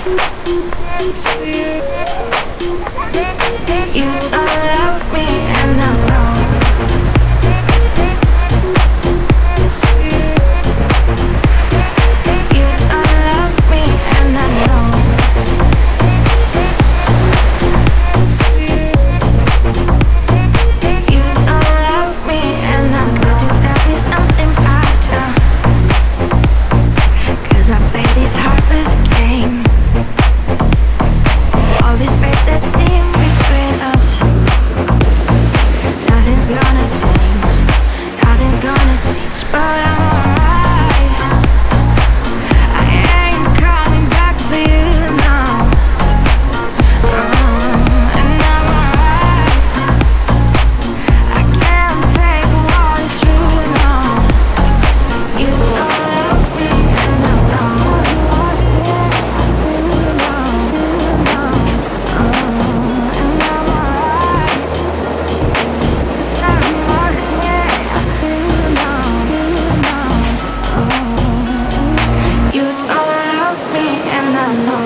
You don't love me and I know. You don't love me and I know. You don't love me and I know. Could you tell me something about you? 'Cause I play this heartless game. All this space that's in between us. Nothing's gonna change. Nothing's gonna change. But I'm alright. I ain't coming back to you now. And I'm alright. I can't fake what is true now. You don't love me and I know. You don't love me and I know.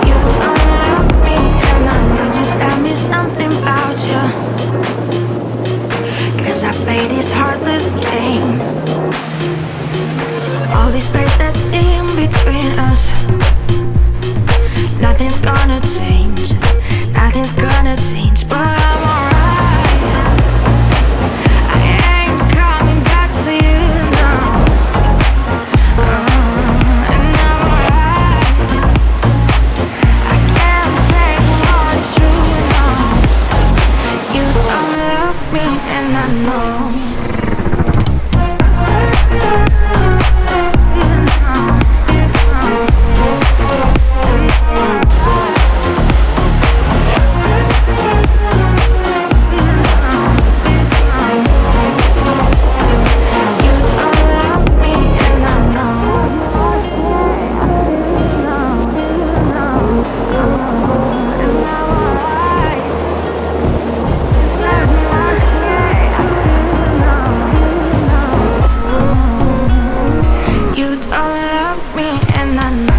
You don't love me and I know. Just tell me something about you. 'Cause I play this heartless game. All this space that's in between us. Nothing's gonna change. Nothing's gonna change. But I'm alright. I ain't coming back to you now. And I'm alright. I can't fake what is true now. You don't love me and I know. You don't love me and I know. You don't love me and I know. You don't love me and I know.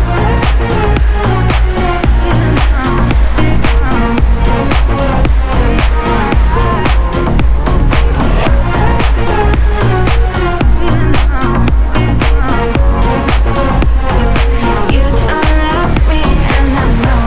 You don't love me and I know.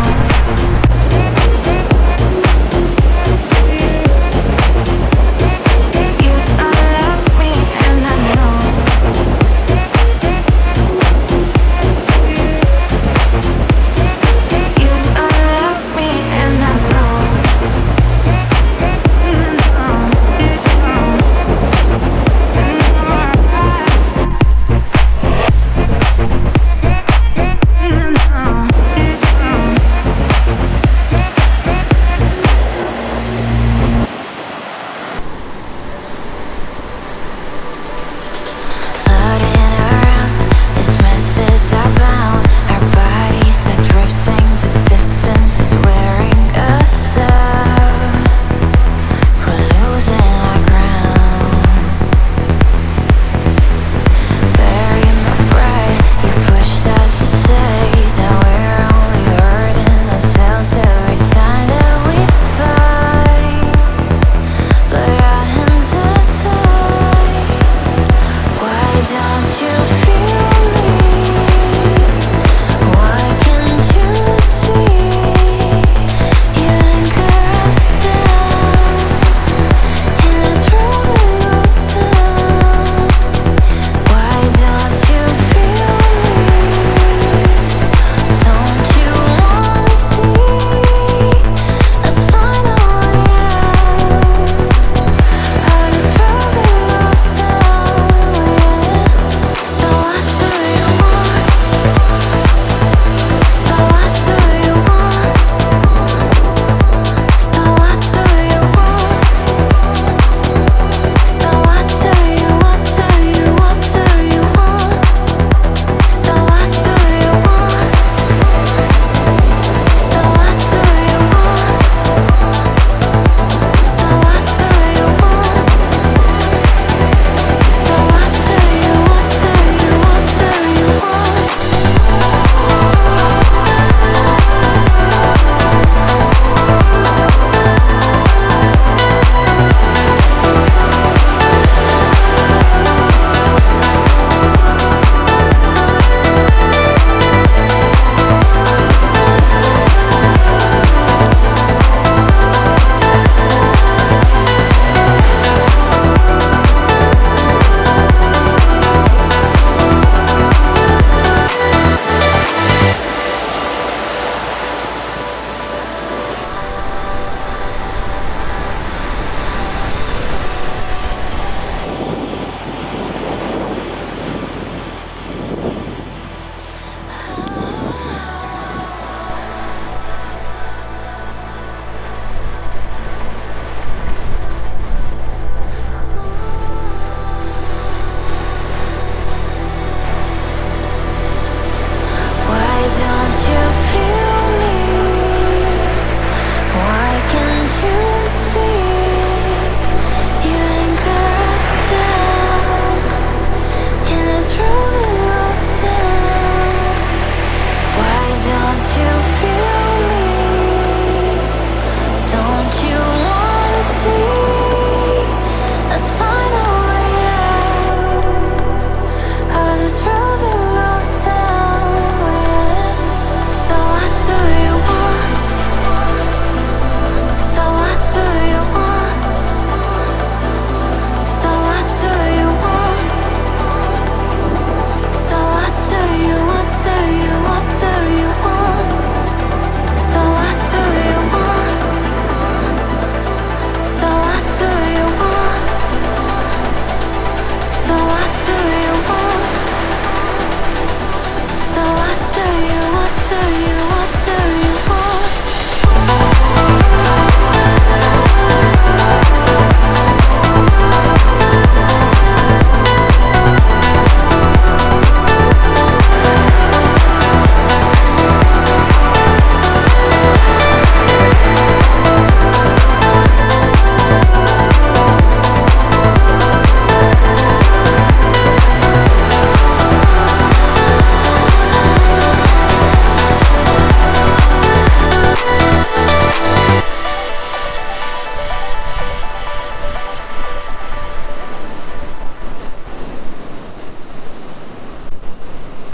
Floating around, this mess is outbound. Our bodies are drifting, the distance is wearing us out. We're losing our ground. Bury my pride, you pushed us aside. Now we're only hurting ourselves every time that we fight. But our hands are tied. Why don't you feel